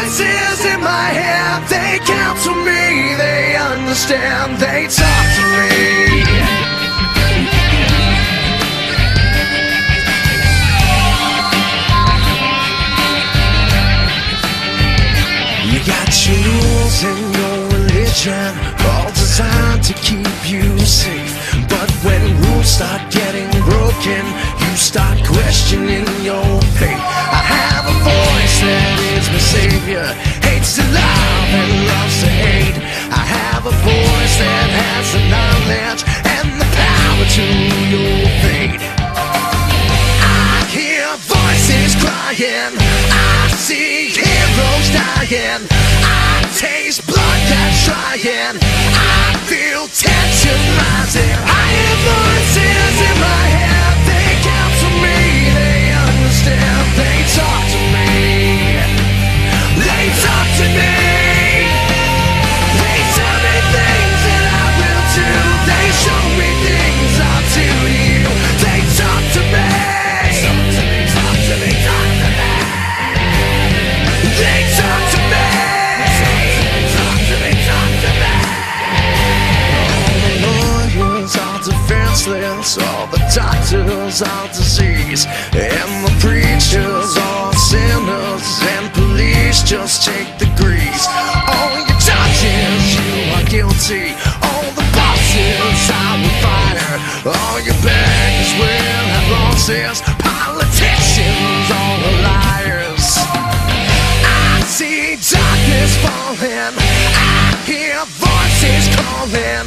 voices in my head, they counsel me, they understand, they talk to me. You got your rules and your religion, all designed to keep you safe. But when rules start getting broken, you start questioning your faith. I have a voice that is my savior, hates to love and loves to hate. I have a voice that has the knowledge and the power to your fate. I hear voices crying, I see heroes dying, I taste blood that's trying, I feel tension rising. I hear voices in my head, they counsel me, they understand, they talk to me, they talk to me, they tell me things that I will do, they show me things I'll do to you, they talk to me. They talk to me. Talk to me, talk to me. All the lawyers are defenseless, all the doctors are disease, and the preachers are sinners, and police just take the grease. All your judges, you are guilty, all the bosses are a fighter, all your bankers will have losses, politicians all are liars. See darkness falling, I hear voices calling.